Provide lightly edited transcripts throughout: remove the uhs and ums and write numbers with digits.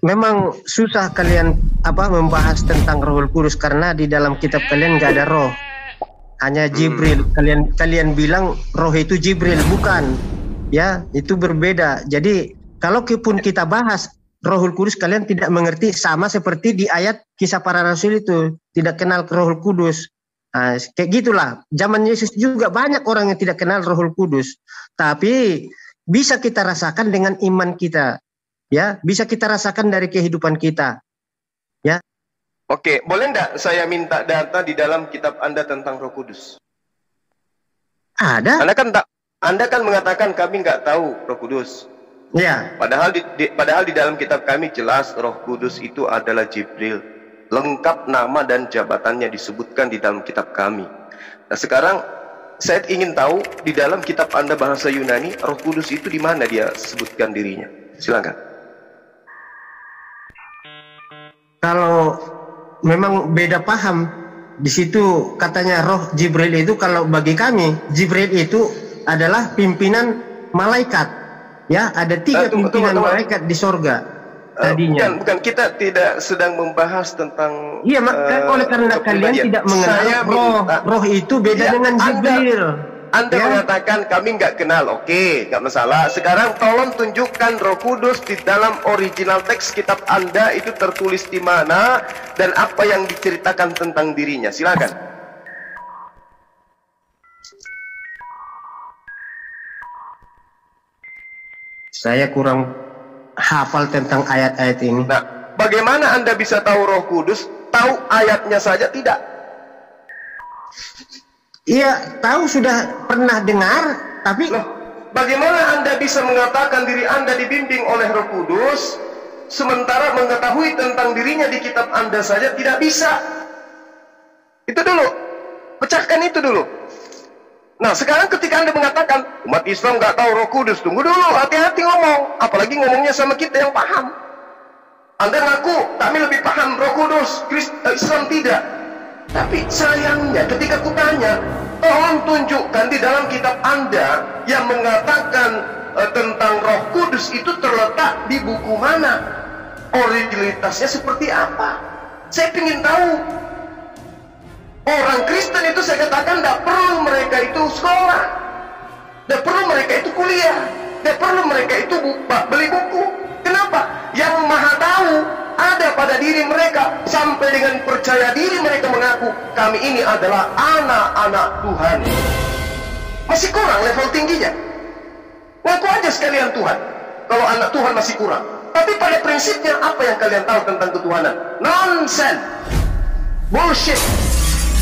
memang susah kalian membahas tentang Rohul Kudus karena di dalam kitab kalian nggak ada roh, hanya Jibril. Kalian bilang roh itu Jibril, bukan? Ya, itu berbeda. Jadi kalau pun kita bahas Rohul Kudus, kalian tidak mengerti, sama seperti di ayat Kisah Para Rasul itu tidak kenal Rohul Kudus. Nah, kayak gitulah. Zaman Yesus juga banyak orang yang tidak kenal Rohul Kudus, tapi bisa kita rasakan dengan iman kita. Ya, bisa kita rasakan dari kehidupan kita. Ya. Oke, boleh enggak saya minta data di dalam kitab Anda tentang Roh Kudus? Ada. Anda kan mengatakan kami nggak tahu Roh Kudus. Ya. Padahal di dalam kitab kami jelas Roh Kudus itu adalah Jibril. Lengkap nama dan jabatannya disebutkan di dalam kitab kami. Nah, sekarang saya ingin tahu di dalam kitab Anda bahasa Yunani, Roh Kudus itu di mana dia sebutkan dirinya? Silakan. Kalau memang beda paham, di situ katanya roh Jibril itu, kalau bagi kami Jibril itu adalah pimpinan malaikat. Ya, ada 3 pimpinan malaikat di sorga tadinya. Bukan, kita tidak sedang membahas tentang. Iya, oleh karena kalian tidak mengenal roh itu beda dengan Jibril. Anda mengatakan kami nggak kenal, oke, nggak masalah. Sekarang tolong tunjukkan Roh Kudus di dalam original teks kitab Anda itu tertulis di mana dan apa yang diceritakan tentang dirinya. Silakan. Saya kurang hafal tentang ayat-ayat ini. Nah, bagaimana Anda bisa tahu Roh Kudus? Tahu ayatnya saja tidak? Iya, tahu, sudah pernah dengar, tapi bagaimana Anda bisa mengatakan diri Anda dibimbing oleh Roh Kudus, sementara mengetahui tentang dirinya di kitab Anda saja tidak bisa? Itu dulu, pecahkan itu dulu. Nah, sekarang ketika Anda mengatakan umat Islam nggak tahu Roh Kudus, tunggu dulu, hati-hati ngomong, apalagi ngomongnya sama kita yang paham. Anda ngaku kami lebih paham Roh Kudus, Islam tidak. Tapi sayangnya ketika kutanya, tolong tunjukkan di dalam kitab Anda yang mengatakan tentang Roh Kudus itu terletak di buku mana? Originalitasnya seperti apa? Saya ingin tahu. Orang Kristen itu saya katakan tidak perlu mereka itu sekolah, tidak perlu mereka itu kuliah, tidak perlu mereka itu beli buku. Kenapa? Yang Maha Tahu ada pada diri mereka, sampai dengan percaya diri mereka mengaku kami ini adalah anak-anak Tuhan. Masih kurang level tingginya. Ngaku aja sekalian Tuhan. Kalau anak Tuhan masih kurang. Tapi pada prinsipnya apa yang kalian tahu tentang ketuhanan? Nonsense, bullshit.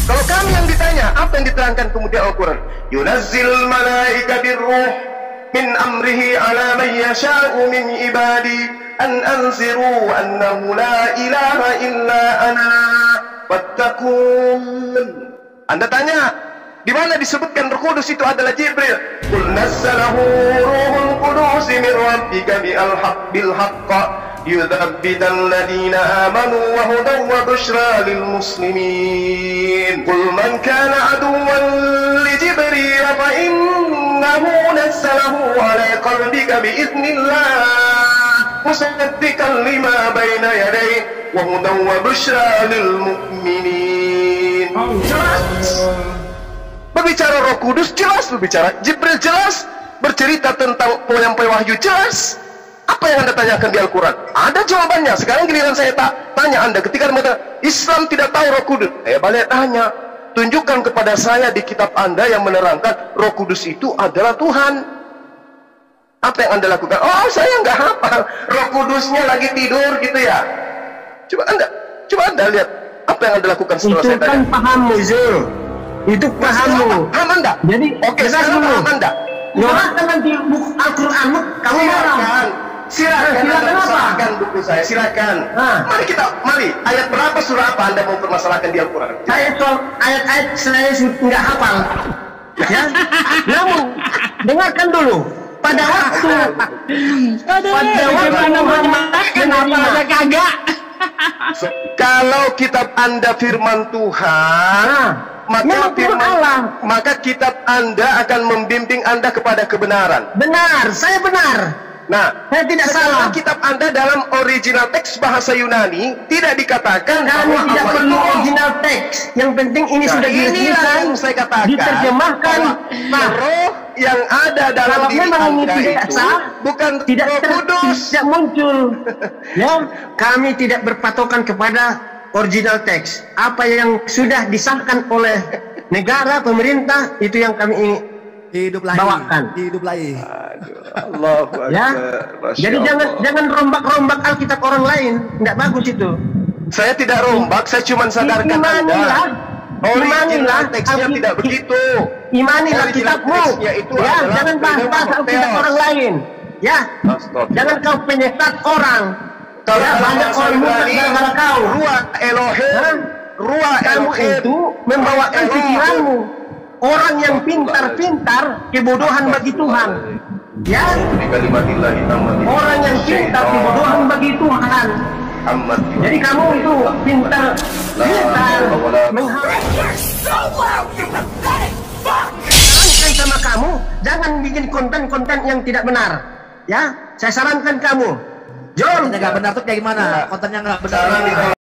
Kalau kami yang ditanya, apa yang diterangkan kemudian Al-Quran? Yunazzil malaika birruh min amrihi ala man yasha'u min ibadi an anziru annahu la ilaha illa ana fattaqun. Anda tanya, di mana disebutkan Roh Kudus itu adalah Jibril? Qul nazzalahu ruhul qudus min rabbika bil haqq yuthabbital ladina amanu wa hudan wa bushra lil muslimin. Qul man kana aduwwan li Jibril fa innahu nazzalahu ala qalbika bi idznillah musaddiqan lima baina yadayhi wa hudan wa bushra lil mu'minin. Berbicara Roh Kudus jelas, berbicara Jibril jelas, bercerita tentang penyampai wahyu jelas. Apa yang Anda tanyakan di Al-Quran? Ada jawabannya. Sekarang giliran saya tanya Anda, ketika Anda mengatakan Islam tidak tahu Roh Kudus, saya balik tanya, tunjukkan kepada saya di kitab Anda yang menerangkan Roh Kudus itu adalah Tuhan. Apa yang Anda lakukan? Oh, saya nggak hafal. Roh Kudusnya lagi tidur gitu ya. Coba Anda lihat apa yang Anda lakukan setelah saya tanya. Itu kan pahammu, Zul. Itu pahammu. Paham Anda? Jadi, oke, sekarang paham Anda. Nyolahkan nanti buku Al-Quranmu, kamu marah. Silakan buku saya, silakan. Mari, ayat berapa, surah apa Anda mau permasalahkan di Al-Quran? Ayat-ayat saya nggak hafal. Ya, namun dengarkan dulu. Pada waktu Muhammad menerima kagak. Kalau kitab Anda firman Tuhan, maka kitab Anda akan membimbing Anda kepada kebenaran. Benar, saya benar. Nah, saya tidak sedangkan salah. kitab Anda dalam original teks bahasa Yunani tidak dikatakan Kami bahwa tidak apa perlu itu roh. original teks. Yang penting ini Nah, sudah inilah diresmikan, yang saya katakan, diterjemahkan. bahwa roh yang ada dalam kalau diri memang ini Anda tidak itu sah, bukan tidak Roh Kudus. tidak muncul. Ya, kami tidak berpatokan kepada original teks. Apa yang sudah disahkan oleh negara, pemerintah, itu yang kami ini Hidup lagi. bawakan. Hidup lagi. Allahu Akbar. Ya, Masya jadi Allah. jangan rombak-rombak Alkitab orang lain, tidak bagus itu. Saya tidak rombak, saya cuma sadarkan Imanilah, Anda. Original imanilah teksnya Alkitab. tidak begitu. Imanilah Original kitabmu. teksnya itu Ya, adalah jangan bahas Alkitab Theos. orang lain. Ya, Astagfirullah. jangan kau penyesat orang. Kalau Ya, dalam banyak bahasa orang murtad Yunani, gara-gara kau. Ruah Elohim, Hah? Ruah Kamu Elohim itu membawakan Elohim. pikiranmu. Orang yang pintar-pintar kebodohan bagi Tuhan. Ya, orang yang pintar kebodohan bagi Tuhan. Jadi kamu itu pintar sarankan sama kamu, jangan bikin konten-konten yang tidak benar. Ya, saya sarankan kamu, John. Kontennya nggak benar tuh kayak gimana? Kontennya nggak benar.